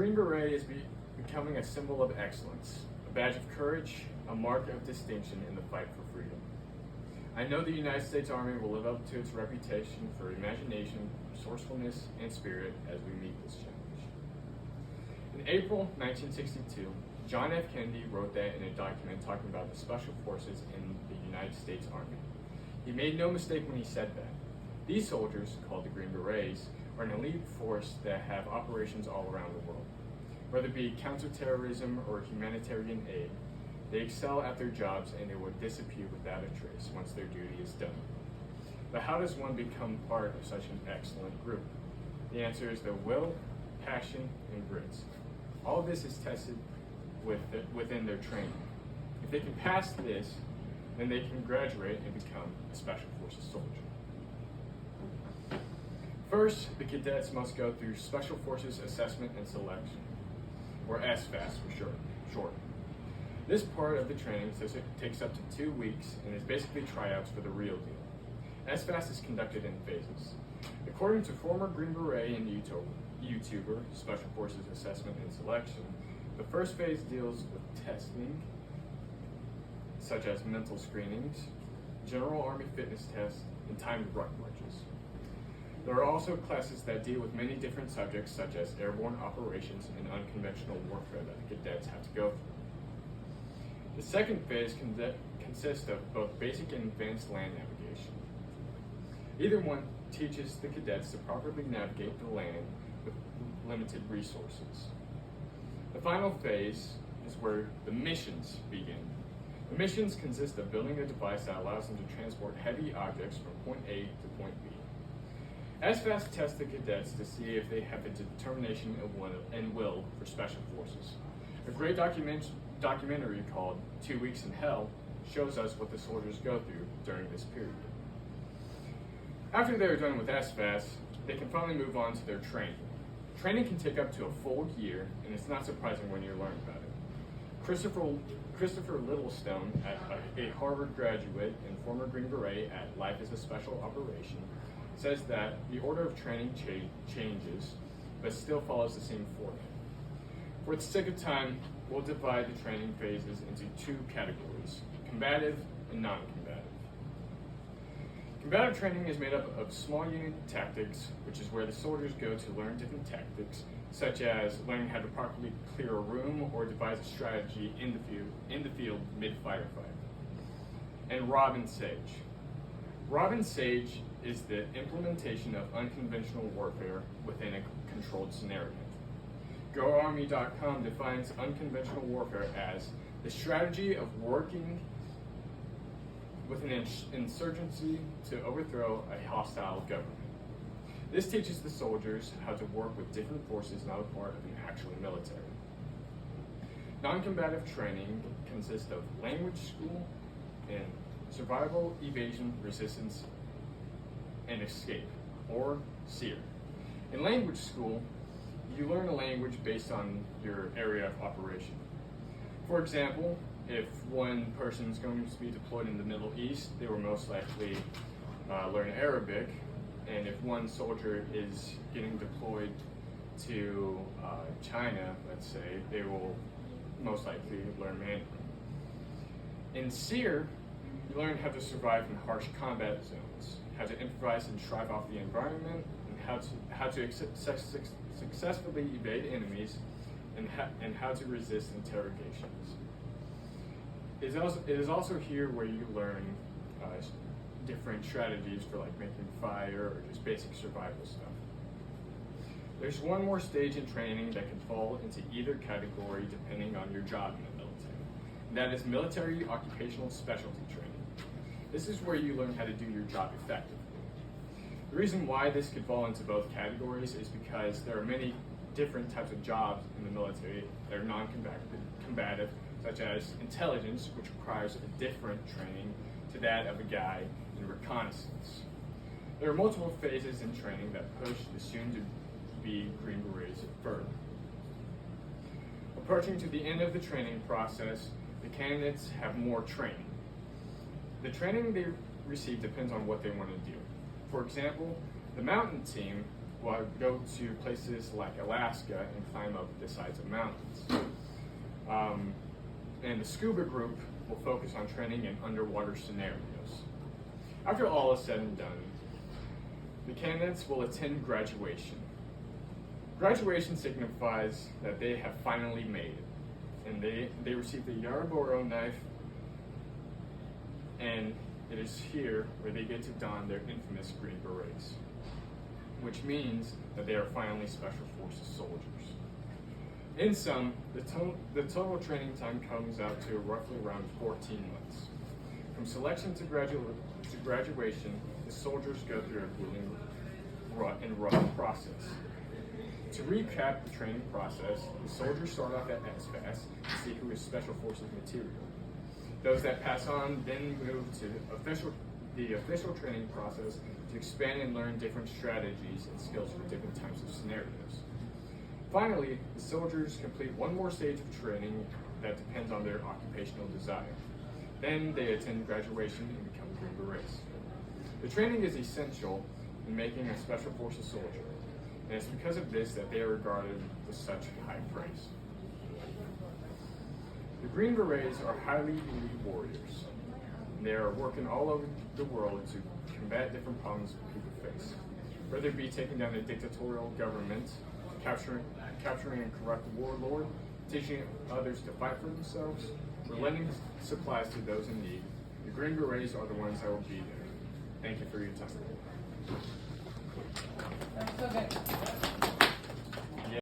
Green Beret is becoming a symbol of excellence, a badge of courage, a mark of distinction in the fight for freedom. I know the United States Army will live up to its reputation for imagination, resourcefulness, and spirit as we meet this challenge. In April 1962, John F. Kennedy wrote that in a document talking about the Special Forces in the United States Army. He made no mistake when he said that. These soldiers, called the Green Berets, are an elite force that have operations all around the world. Whether it be counterterrorism or humanitarian aid, they excel at their jobs and they will disappear without a trace once their duty is done. But how does one become part of such an excellent group? The answer is their will, passion, and grit. All of this is tested within their training. If they can pass this, then they can graduate and become a Special Forces soldier. First, the cadets must go through Special Forces Assessment and Selection, or SFAS for short. This part of the training takes up to 2 weeks and is basically tryouts for the real deal. SFAS is conducted in phases. According to former Green Beret and YouTuber, Special Forces Assessment and Selection, the first phase deals with testing, such as mental screenings, general Army fitness tests, and timed ruck marches. There are also classes that deal with many different subjects, such as airborne operations and unconventional warfare that the cadets have to go through. The second phase consists of both basic and advanced land navigation. Either one teaches the cadets to properly navigate the land with limited resources. The final phase is where the missions begin. The missions consist of building a device that allows them to transport heavy objects from point A to point B. SFAS tests the cadets to see if they have the determination and will for Special Forces. A great documentary called 2 Weeks in Hell shows us what the soldiers go through during this period. After they're done with SFAS, they can finally move on to their training. Training can take up to a full year, and it's not surprising when you learn about it. Christopher Littlestone, a Harvard graduate and former Green Beret at Life as a Special Operation, says that the order of training changes, but still follows the same format. For the sake of time, we'll divide the training phases into 2 categories, combative and non-combative. Combative training is made up of small unit tactics, which is where the soldiers go to learn different tactics, such as learning how to properly clear a room or devise a strategy in the field mid-firefight. And Robin Sage. Robin Sage is the implementation of unconventional warfare within a controlled scenario. GoArmy.com defines unconventional warfare as the strategy of working with an insurgency to overthrow a hostile government. This teaches the soldiers how to work with different forces not a part of an actual military. Non-combative training consists of language school and survival, evasion, resistance, and escape, or SEER. In language school, you learn a language based on your area of operation. For example, if one person is going to be deployed in the Middle East, they will most likely learn Arabic, and if one soldier is getting deployed to China, let's say, they will most likely learn Mandarin. In SEER, you learn how to survive in harsh combat zones, how to improvise and shrive off the environment, and how to successfully evade enemies, and how to resist interrogations. It is also here where you learn different strategies for like making fire or just basic survival stuff. There's one more stage in training that can fall into either category depending on your job in the military. And that is military occupational specialty training. This is where you learn how to do your job effectively. The reason why this could fall into both categories is because there are many different types of jobs in the military that are non-combative, such as intelligence, which requires a different training to that of a guy in reconnaissance. There are multiple phases in training that push the soon-to-be Green Berets further. Approaching to the end of the training process, the candidates have more training. The training they receive depends on what they want to do. For example, the mountain team will go to places like Alaska and climb up the sides of mountains. And the scuba group will focus on training in underwater scenarios. After all is said and done, the candidates will attend graduation. Graduation signifies that they have finally made it, and they receive the Yaraboro knife, and it is here where they get to don their infamous green berets, which means that they are finally Special Forces soldiers. In sum, the total training time comes out to roughly around 14 months. From selection to graduation, the soldiers go through a grueling and rough process. To recap the training process, the soldiers start off at SFAS to see who is Special Forces material. Those that pass on then move to the official training process to expand and learn different strategies and skills for different types of scenarios. Finally, the soldiers complete one more stage of training that depends on their occupational desire. Then they attend graduation and become Green Berets. The training is essential in making a Special Forces soldier, and it's because of this that they are regarded with such high praise. The Green Berets are highly elite warriors, and they are working all over the world to combat different problems people face, whether it be taking down a dictatorial government, capturing a corrupt warlord, teaching others to fight for themselves, or lending supplies to those in need. The Green Berets are the ones that will be there. Thank you for your time. That's so good.